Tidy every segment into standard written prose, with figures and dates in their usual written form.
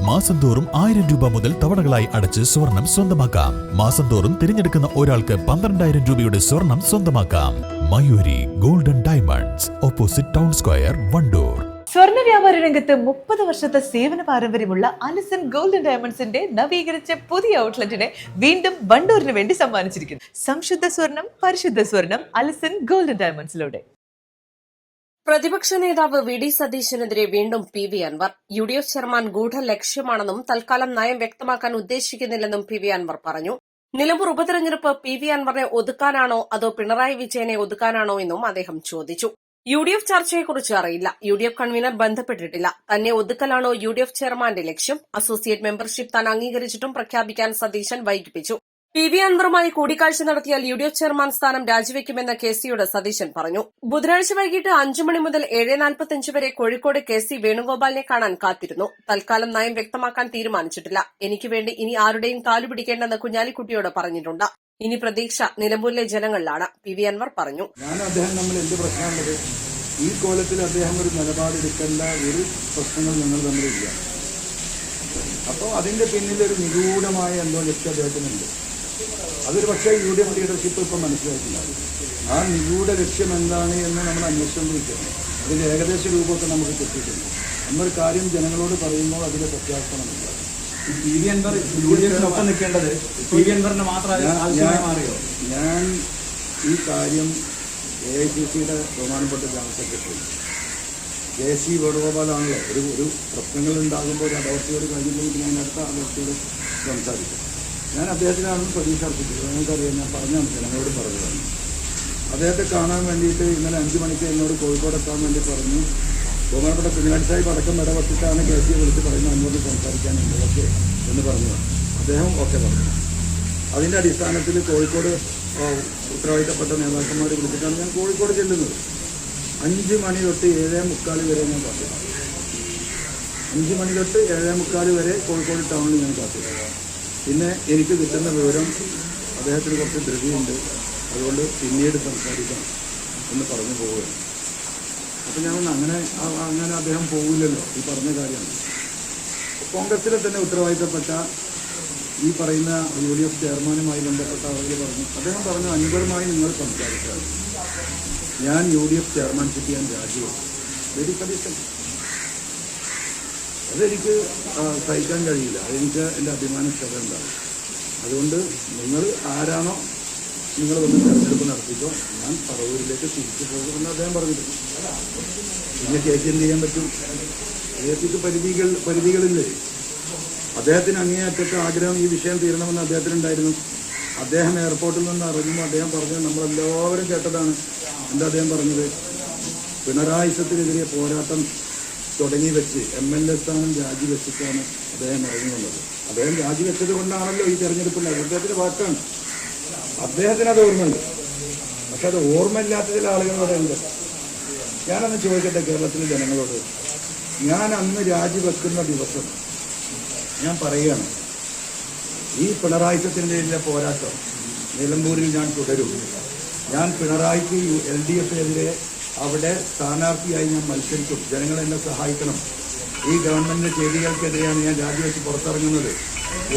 മാസം തോറും 1000 രൂപ മുതൽ തവണകളായി അടച്ച് സ്വർണം സ്വന്തമാക്കാം. മാസം തോറും തിരഞ്ഞെടുക്കുന്ന ഒരാൾക്ക് 12,000 രൂപയുടെ സ്വർണം സ്വന്തമാക്കാം. Mayuri golden diamonds, opposite town square, Wandoor. സ്വർണ്ണ വ്യാപാര രംഗത്ത് 30 വർഷത്തെ സേവന പാരമ്പര്യമുള്ള അലിസൺ ഗോൾഡൻ ഡയമണ്ട്സിന്റെ നവീകരിച്ച പുതിയ ഔട്ട്ലെറ്റിനെ വീണ്ടും വണ്ടൂരിന് വേണ്ടി സമ്മാനിച്ചിരിക്കുന്നു. സംശുദ്ധ സ്വർണം, പരിശുദ്ധ സ്വർണം, അലിസൺ ഗോൾഡൻ ഡയമണ്ട്സിലൂടെ. പ്രതിപക്ഷ നേതാവ് വി ഡി സതീശനെതിരെ വീണ്ടും P V Anvar. UDF chairman ഗൂഢലക്ഷ്യമാണെന്നും തൽക്കാലം നയം വ്യക്തമാക്കാൻ ഉദ്ദേശിക്കുന്നില്ലെന്നും പി വി അൻവർ പറഞ്ഞു. നിലമ്പൂർ ഉപതെരഞ്ഞെടുപ്പ് പി വി അൻവറിനെ ഒതുക്കാനാണോ അതോ പിണറായി വിജയനെ ഒതുക്കാനാണോ എന്നും അദ്ദേഹം ചോദിച്ചു. UDF ചർച്ചയെക്കുറിച്ച് അറിയില്ല. UDF കൺവീനർ ബന്ധപ്പെട്ടിട്ടില്ല. തന്നെ ഒതുക്കലാണോ UDF ചെയർമാന്റെ ലക്ഷ്യം? അസോസിയേറ്റ് മെമ്പർഷിപ്പ് താൻ അംഗീകരിച്ചിട്ടും പ്രഖ്യാപിക്കാൻ സതീശൻ വൈകിപ്പിച്ചു. പി വി അൻവറുമായി കൂടിക്കാഴ്ച നടത്തിയാൽ UDF ചെയർമാൻ സ്ഥാനം രാജിവെക്കുമെന്ന് KC യോട് സതീശൻ പറഞ്ഞു. ബുധനാഴ്ച വൈകിട്ട് 5 മണി മുതൽ 7:45 വരെ കോഴിക്കോട് KC വേണുഗോപാലിനെ കാണാൻ കാത്തിരുന്നു. തൽക്കാലം നയം വ്യക്തമാക്കാൻ തീരുമാനിച്ചിട്ടില്ല. എനിക്ക് വേണ്ടി ഇനി ആരുടെയും കാലുപിടിക്കേണ്ടെന്ന് കുഞ്ഞാലിക്കുട്ടിയോട് പറഞ്ഞിട്ടുണ്ട്. ഇനി പ്രതീക്ഷ നിലമ്പൂരിലെ ജനങ്ങളിലാണ്, പി വി അൻവർ പറഞ്ഞു. ഈ കോലത്തിൽ അദ്ദേഹം ഒരു നിലപാടെടുക്കേണ്ട ഒരു പ്രശ്നങ്ങൾ ഞങ്ങൾ തമ്മിലില്ല. അപ്പോൾ അതിന്റെ പിന്നിൽ ഒരു നിഗൂഢമായ എന്തോ ലക്ഷ്യം അദ്ദേഹത്തിനുണ്ട്. അതൊരു പക്ഷേ UDF ലീഡർഷിപ്പ് ഇപ്പം മനസ്സിലാക്കില്ല. ആ നിഗൂഢ ലക്ഷ്യം എന്താണ് എന്ന് നമ്മൾ അന്വേഷിച്ചുകൊണ്ടിരിക്കുകയാണ്. അതിന്റെ ഏകദേശ രൂപമൊക്കെ നമുക്ക് കിട്ടിയിട്ടുണ്ട്. നമ്മളൊരു കാര്യം ജനങ്ങളോട് പറയുമ്പോൾ അതിന്റെ പ്രത്യാശനമില്ല. പി വി അൻവർ UDFിനൊപ്പം നിൽക്കേണ്ടത് പി വി അൻവറിന് മാത്രമായി മാറിയോ? ഞാൻ ഈ കാര്യം AICCയുടെ ബഹുമാനപ്പെട്ട ജനറൽ സെക്രട്ടറി KC വേണുഗോപാലാണല്ലോ ഒരു പ്രശ്നങ്ങൾ ഉണ്ടാകുമ്പോൾ ഒരു അതോറിറ്റിയോട് കഴിഞ്ഞില്ലെങ്കിൽ ഞാൻ അടുത്ത അതോറിറ്റിയോട് സംസാരിക്കും. ഞാൻ അദ്ദേഹത്തിനാണെന്ന് പ്രതീക്ഷ അർപ്പിച്ചത്. നിങ്ങൾക്കറിയാം, ഞാൻ പറഞ്ഞാണ്, ജനങ്ങളോട് പറഞ്ഞതാണ്. അദ്ദേഹത്തെ കാണാൻ വേണ്ടിയിട്ട് ഇന്നലെ 5 മണിക്ക് എന്നോട് കോഴിക്കോട് എത്താൻ വേണ്ടി പറഞ്ഞു. ബഹുമാനപ്പെട്ട കുഞ്ഞാലി സാഹിബ് അടക്കം ഇടപെട്ടിട്ടാണ് KC വിളിച്ച് പറയുന്നത് അങ്ങോട്ട് സംസാരിക്കാനുണ്ട് ഓക്കെ എന്ന് പറഞ്ഞതാണ്. അദ്ദേഹം ഓക്കെ പറഞ്ഞു. അതിൻ്റെ അടിസ്ഥാനത്തിൽ കോഴിക്കോട് ഉത്തരവാദിത്തപ്പെട്ട നേതാക്കന്മാർ വിളിച്ചിട്ടാണ് ഞാൻ കോഴിക്കോട് ചെല്ലുന്നത്. 5 മണി തൊട്ട് 7:45 വരെ ഞാൻ കാത്തിരുന്നു. 5 മണി തൊട്ട് 7:45 വരെ കോഴിക്കോട് ടൗണിൽ ഞാൻ കാത്തിരുന്നു. പിന്നെ എനിക്ക് കിട്ടുന്ന വിവരം അദ്ദേഹത്തിന് കുറച്ച് ധൃതിയുണ്ട്, അതുകൊണ്ട് പിന്നീട് സംസാരിക്കാം എന്ന് പറഞ്ഞു പോവുകയാണ്. അപ്പം ഞാൻ അങ്ങനെ അദ്ദേഹം പോകില്ലല്ലോ, ഈ പറഞ്ഞ കാര്യമാണ്. കോൺഗ്രസിലെ തന്നെ ഉത്തരവാദിത്തപ്പെട്ട ഈ പറയുന്ന UDF ചെയർമാനുമായി ബന്ധപ്പെട്ട ആളുകൾ പറഞ്ഞു, അദ്ദേഹം പറഞ്ഞു അൻവറുമായി നിങ്ങൾ സംസാരിച്ചാൽ ഞാൻ UDF ചെയർമാൻഷിപ്പ് ചെയ്യാൻ രാജിവെക്കും. വെരി സതീശൻ, അതെനിക്ക് സഹിക്കാൻ കഴിയില്ല. അതെനിക്ക് എൻ്റെ അഭിമാനക്ഷത ഉണ്ടാകും. അതുകൊണ്ട് നിങ്ങൾ ആരാണോ നിങ്ങൾ വന്ന് തെരഞ്ഞെടുപ്പ് നടത്തിക്കോ, ഞാൻ പറവൂരിലേക്ക് തിരിച്ചു പോകുമെന്ന് അദ്ദേഹം പറഞ്ഞിട്ടുണ്ട്. പിന്നെ KC എന്ത് ചെയ്യാൻ പറ്റും? KCക്ക് പരിധികളില്ലേ? അദ്ദേഹത്തിന് അങ്ങേയറ്റത്തെ ആഗ്രഹം ഈ വിഷയം തീരണമെന്ന് അദ്ദേഹത്തിനുണ്ടായിരുന്നു. അദ്ദേഹം എയർപോർട്ടിൽ നിന്ന് ഇറങ്ങുമ്പോൾ അദ്ദേഹം പറഞ്ഞത് നമ്മളെല്ലാവരും കേട്ടതാണ്. എന്താ അദ്ദേഹം പറഞ്ഞത്? പിണറായിസത്തിനെതിരെ പോരാട്ടം തുടങ്ങി വെച്ച് MLA സ്ഥാനം രാജിവെച്ചിട്ടാണ് അദ്ദേഹം ഇറങ്ങി വന്നത്. അദ്ദേഹം രാജിവെച്ചത് കൊണ്ടാണല്ലോ ഈ തെരഞ്ഞെടുപ്പിൽ അദ്ദേഹത്തിന്റെ വാക്കാണ്. അദ്ദേഹത്തിന് അത് ഓർമ്മയുണ്ട്. പക്ഷെ അത് ഓർമ്മയില്ലാത്ത ചില ആളുകളോടെ ഉണ്ട്. ഞാനന്ന് ചോദിക്കട്ടെ കേരളത്തിലെ ജനങ്ങളോട്, ഞാൻ അന്ന് രാജിവെക്കുന്ന ദിവസം ഞാൻ പറയുകയാണ്, ഈ പിണറായിസത്തിനെതിരെ പോരാട്ടം നിലമ്പൂരിൽ ഞാൻ തുടരും. ഞാൻ പിണറായിക്ക് LDF-എതിരെ അവിടെ സ്ഥാനാർത്ഥിയായി ഞാൻ മത്സരിക്കും. ജനങ്ങൾ എന്നെ സഹായിക്കണം. ഈ ഗവൺമെന്റിന്റെ ചെയ്തികൾക്കെതിരെയാണ് ഞാൻ രാജിവെച്ച് പുറത്തിറങ്ങുന്നത്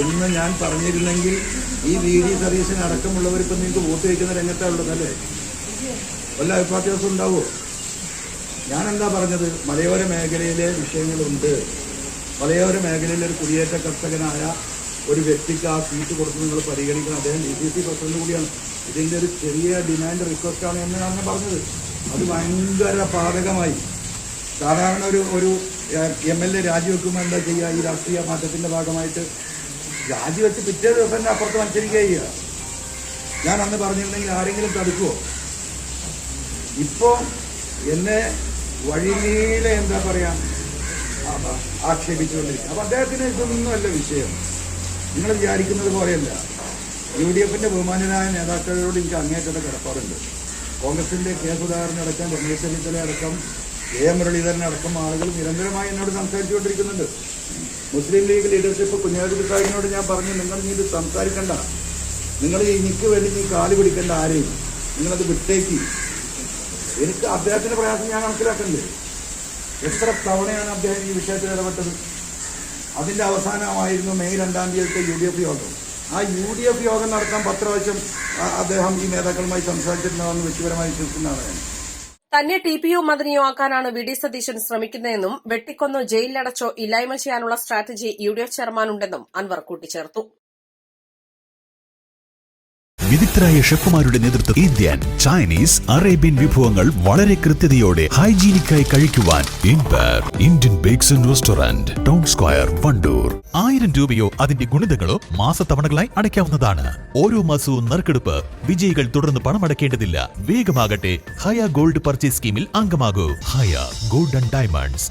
എന്ന് ഞാൻ പറഞ്ഞിരുന്നെങ്കിൽ ഈ VD സതീശൻ അടക്കമുള്ളവരിപ്പം നിങ്ങൾക്ക് വോട്ട് വയ്ക്കുന്ന രംഗത്താണുള്ളതല്ലേ? വല്ല അഭിപ്രായ വ്യത്യാസം ഉണ്ടാവുമോ? ഞാനെന്താ പറഞ്ഞത്? മലയോര മേഖലയിലെ വിഷയങ്ങളുണ്ട്. മലയോര മേഖലയിലെ ഒരു കുടിയേറ്റ കർഷകനായ ഒരു വ്യക്തിക്ക് ആ സീറ്റ് കൊടുത്ത് നിങ്ങൾ പരിഗണിക്കണം. അദ്ദേഹം DCC പ്രസിഡന്റ് കൂടിയാണ്. ഇതിൻ്റെ ഒരു ചെറിയ ഡിമാൻഡ് റിക്വസ്റ്റാണ് എന്ന് ഞാൻ പറഞ്ഞത്. അത് ഭയങ്കര പാതകമായി. സാധാരണ ഒരു MLA രാജിവെക്കുമ്പോൾ എന്താ ചെയ്യുക? ഈ രാഷ്ട്രീയ മാറ്റത്തിൻ്റെ ഭാഗമായിട്ട് രാജിവെച്ച് പിറ്റേ ദിവസം തന്നെ അപ്പുറത്ത് മത്സരിക്കുക ചെയ്യുക. ഞാൻ അന്ന് പറഞ്ഞിരുന്നെങ്കിൽ ആരെങ്കിലും തടുക്കുമോ? ഇപ്പോൾ എന്നെ വഴിനീളെ എന്താ പറയാ ആക്ഷേപിച്ചുകൊണ്ടിരിക്കുക. അപ്പം അദ്ദേഹത്തിന് ഇതൊന്നുമല്ല വിഷയം. നിങ്ങൾ വിചാരിക്കുന്നത് പോലെയല്ല. UDF-ന്റെ ബഹുമാനരായ നേതാക്കളോട് എനിക്ക് അങ്ങേറ്റത്തെ കടപ്പാടുണ്ട്. കോൺഗ്രസിന്റെ K. സുധാകരനടക്കം, രമേശ് ചെന്നിത്തല അടക്കം, A. മുരളീധരനടക്കം ആളുകൾ നിരന്തരമായി എന്നോട് സംസാരിച്ചുകൊണ്ടിരിക്കുന്നുണ്ട്. മുസ്ലിം ലീഗ് ലീഡർഷിപ്പ് കുഞ്ഞാലി സാഹിബിനോട് ഞാൻ പറഞ്ഞു, നിങ്ങൾ ഇത് സംസാരിക്കണ്ട, നിങ്ങൾ എനിക്ക് വേണ്ടി നീ കാല് പിടിക്കേണ്ട ആരെയും, നിങ്ങളത് വിട്ടേക്ക്. എനിക്ക് അദ്ദേഹത്തിന്റെ പ്രയാസം ഞാൻ മനസ്സിലാക്കണ്ടേ? എത്ര തവണയാണ് അദ്ദേഹം ഈ വിഷയത്തിൽ ഇടപെട്ടത്? അതിൻ്റെ അവസാനമായിരുന്നു മെയ് 2-ാം തീയതിയിലത്തെ UDF യോഗം. ആ UDF യോഗം നടത്താൻ 10 പ്രാവശ്യം അദ്ദേഹം ഈ നേതാക്കളുമായി സംസാരിച്ചിട്ടുണ്ടാവുമെന്ന് വ്യക്തിപരമായി വിശ്വസിക്കുന്നതാണ് ഞാൻ. തന്നെ TPO മദനിയോ ആക്കാനാണ് വി ഡി സതീശൻ ശ്രമിക്കുന്നതെന്നും വെട്ടിക്കൊന്നോ ജയിലിലടച്ചോ ഇല്ലായ്മ ചെയ്യാനുള്ള സ്ട്രാറ്റജി UDF ചെയർമാനുണ്ടെന്നും അൻവർ കൂട്ടിച്ചേർത്തു. വിദഗ്ധരായ ഷെഫുമാരുടെ നേതൃത്വത്തിൽ ഇന്ത്യൻ, ചൈനീസ്, അറേബ്യൻ വിഭവങ്ങൾ വളരെ കൃത്യതയോടെ ഹൈജീനിക്കായി കഴിക്കുവാൻ Indian bakes and restaurant, town square, Wandoor. 1000 രൂപയോ അതിന്റെ ഗുണിതങ്ങളോ മാസത്തവണകളായി അടയ്ക്കാവുന്നതാണ്. ഓരോ മാസവും നറുക്കെടുപ്പ്. വിജയികൾ തുടർന്ന് പണമടയ്ക്കേണ്ടതില്ല. വേഗമാകട്ടെ, ഹയ ഗോൾഡ് പർച്ചേസ് സ്കീമിൽ അംഗമാകൂ. ഹയ ഗോൾഡ് ആൻഡ് ഡയമണ്ട്സ്,